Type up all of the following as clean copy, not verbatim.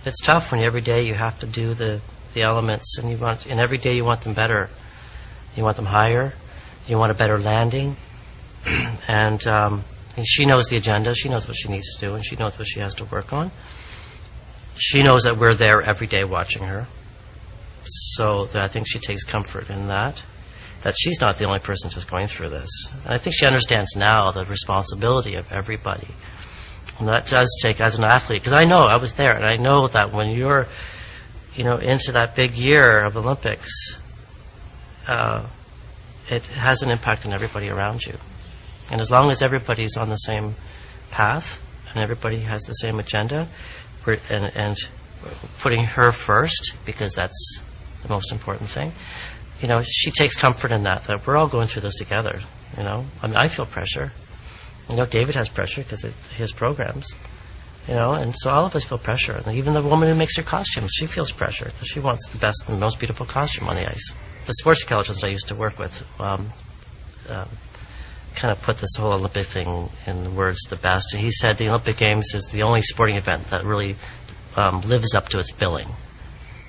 it's tough when every day you have to do the elements, and every day you want them better. You want them higher. You want a better landing. And she knows the agenda. She knows what she needs to do, and she knows what she has to work on. She knows that we're there every day watching her. So I think she takes comfort in that she's not the only person just going through this. And I think she understands now the responsibility of everybody. And that does take, as an athlete, because I know, I was there, and I know that when you're, into that big year of Olympics, it has an impact on everybody around you. And as long as everybody's on the same path, and everybody has the same agenda, and putting her first, because that's the most important thing, she takes comfort in that we're all going through this together, I feel pressure. David has pressure because he has programs, and so all of us feel pressure. And even the woman who makes her costumes, she feels pressure because she wants the best and most beautiful costume on the ice. The sports psychologist I used to work with kind of put this whole Olympic thing in the words the best. And he said the Olympic Games is the only sporting event that really lives up to its billing.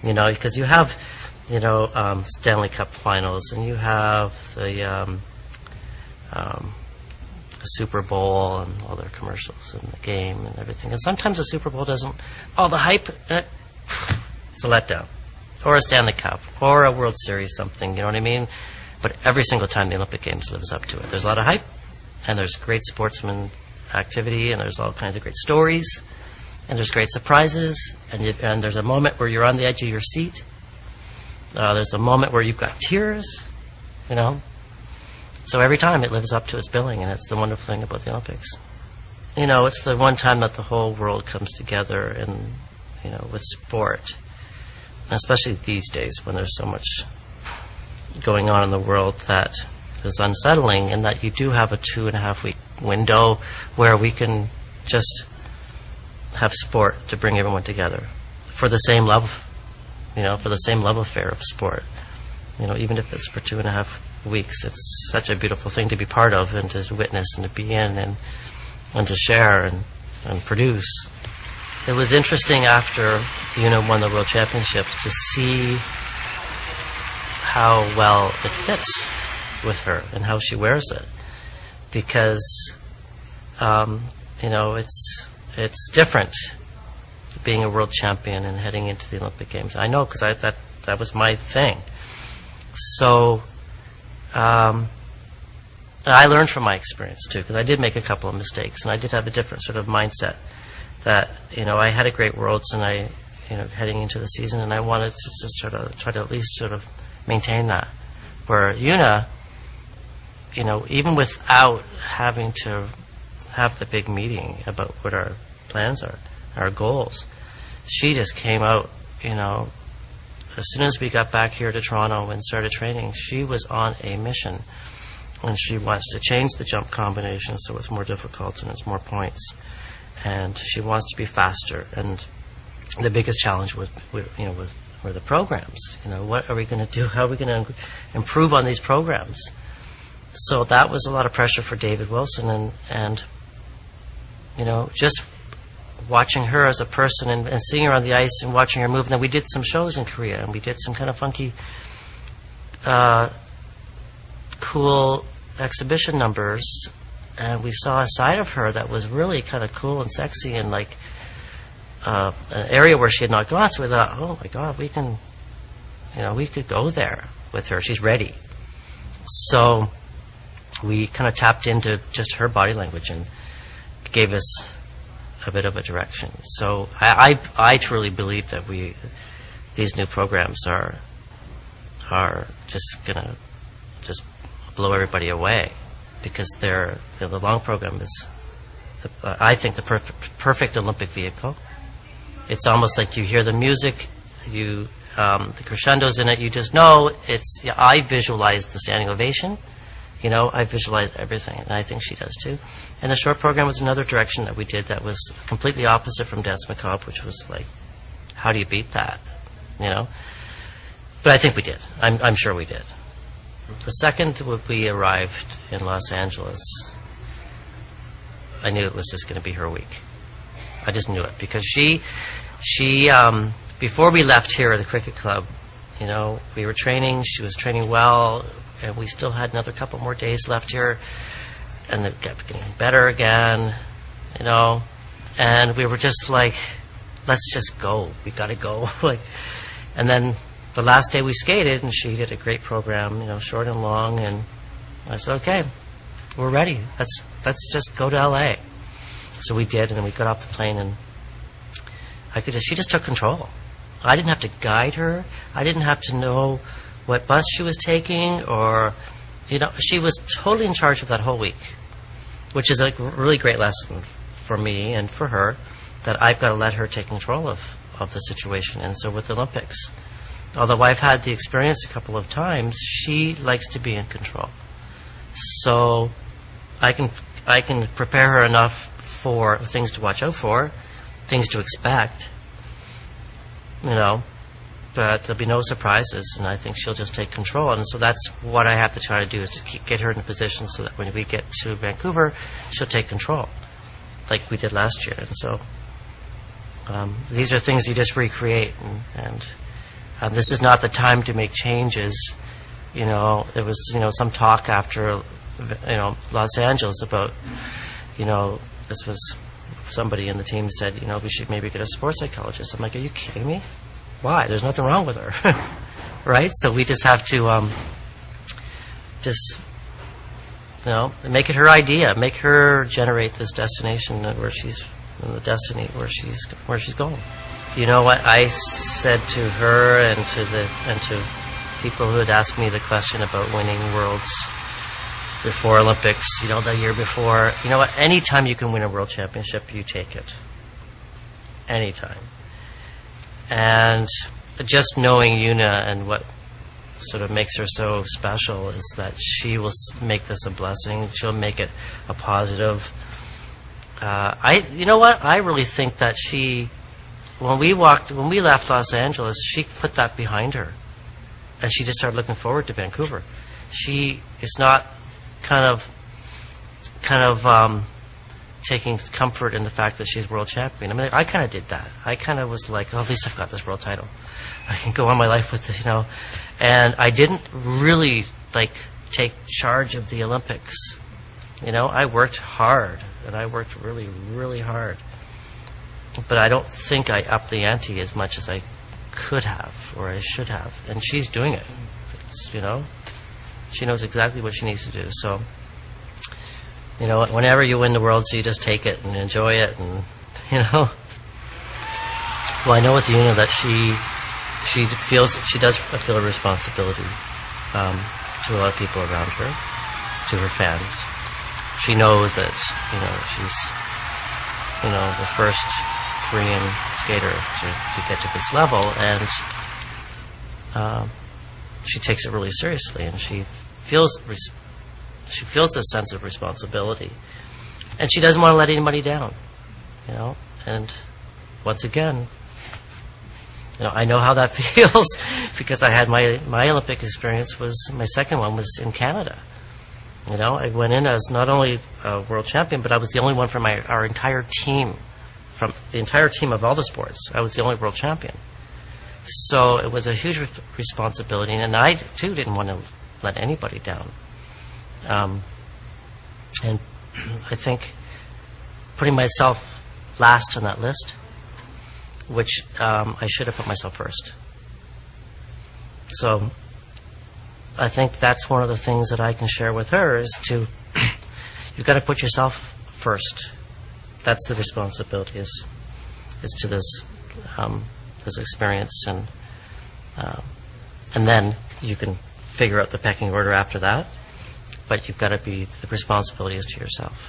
Because you have, Stanley Cup finals, and you have the Super Bowl and all their commercials and the game and everything. And sometimes the Super Bowl doesn't, the hype, it's a letdown. Or a Stanley Cup, or a World Series, something, you know what I mean? But every single time the Olympic Games lives up to it. There's a lot of hype, and there's great sportsman activity, and there's all kinds of great stories, and there's great surprises, and there's a moment where you're on the edge of your seat. There's a moment where you've got tears, So every time it lives up to its billing, and it's the wonderful thing about the Olympics. It's the one time that the whole world comes together and, with sport. And especially these days when there's so much going on in the world that is unsettling, and that you do have a 2.5-week window where we can just have sport to bring everyone together for the same love, for the same love affair of sport. Even if it's for 2.5 weeks, it's such a beautiful thing to be part of and to witness and to be in and to share and produce. It was interesting after won the World Championships to see how well it fits with her and how she wears it, because it's different being a world champion and heading into the Olympic Games. I know, because that was my thing. So I learned from my experience too, because I did make a couple of mistakes, and I did have a different sort of mindset. That I had a great Worlds, and I heading into the season, and I wanted to just sort of try to at least sort of maintain that. Where Una, even without having to have the big meeting about what our plans are, our goals, she just came out, as soon as we got back here to Toronto and started training, she was on a mission. And she wants to change the jump combination so it's more difficult and it's more points. And she wants to be faster. And the biggest challenge were the programs. What are we going to do? How are we going to improve on these programs? So that was a lot of pressure for David Wilson, and just watching her as a person and seeing her on the ice and watching her move. And then we did some shows in Korea, and we did some kind of funky, cool exhibition numbers. And we saw a side of her that was really kind of cool and sexy, and like an area where she had not gone. So we thought, oh my God, we could go there with her. She's ready. So we kind of tapped into just her body language and gave us a bit of a direction. So I truly believe that these new programs are just gonna just blow everybody away. Because the long program is, I think, the perfect Olympic vehicle. It's almost like you hear the music, the crescendos in it. You just know it's. I visualize the standing ovation. I visualize everything, and I think she does too. And the short program was another direction that we did that was completely opposite from Danse Macabre, which was like, how do you beat that? But I think we did. I'm sure we did. The second we arrived in Los Angeles, I knew it was just going to be her week. I just knew it, because she she, before we left here at the cricket club, you know, we were training, she was training well, and we still had another couple more days left here, and it kept getting better again, you know, and we were just like, let's just go, we gotta go. Like, and then the last day we skated, and she did a great program, you know, short and long, and I said, okay, we're ready, let's just go to LA. So we did, and then we got off the plane, and she just took control. I didn't have to guide her. I didn't have to know what bus she was taking, or, you know, she was totally in charge of that whole week, which is a really great lesson for me and for her, that I've got to let her take control of the situation. And so with the Olympics, although I've had the experience a couple of times, she likes to be in control. So I can prepare her enough for things to watch out for, things to expect, you know, but there'll be no surprises, and I think she'll just take control. And so that's what I have to try to do, is to get her in a position so that when we get to Vancouver, she'll take control, like we did last year. And so these are things you just recreate, and this is not the time to make changes. You know, there was, you know, some talk after, you know, Los Angeles about, you know, this was somebody in the team said, you know, we should maybe get a sports psychologist. I'm like, are you kidding me? Why? There's nothing wrong with her. Right? So we just have to just, you know, make it her idea, make her generate this destination where she's, the destiny where she's going. You know what I said to her and to people who had asked me the question about winning worlds before Olympics, you know, the year before, you know what, anytime you can win a world championship, you take it. Anytime. And just knowing Una and what sort of makes her so special is that she will make this a blessing. She'll make it a positive. You know what, I really think that when we left Los Angeles, she put that behind her, and she just started looking forward to Vancouver. She is not kind of taking comfort in the fact that she's world champion. I mean, I kind of did that. I kind of was like, oh, at least I've got this world title. I can go on my life with it, you know. And I didn't really, like, take charge of the Olympics. You know, I worked hard, and I worked really, really hard. But I don't think I upped the ante as much as I could have, or I should have. And she's doing it. It's, you know, she knows exactly what she needs to do. So, you know, whenever you win the world, so you just take it and enjoy it, and, you know. Well, I know with Una that she does feel a responsibility to a lot of people around her, to her fans. She knows that, you know, she's, you know, the first Korean skater to get to this level, and she takes it really seriously, and she feels this sense of responsibility, and she doesn't want to let anybody down, you know. And once again, you know, I know how that feels because I had my Olympic experience my second one was in Canada. You know, I went in as not only a world champion, but I was the only one from our entire team, from the entire team of all the sports. I was the only world champion. So it was a huge responsibility, and I, too, didn't want to let anybody down. And I think putting myself last on that list, which I should have put myself first. So I think that's one of the things that I can share with her is you've got to put yourself first. That's the responsibility is to this experience, and then you can figure out the pecking order after that. But you've got to the responsibility is to yourself.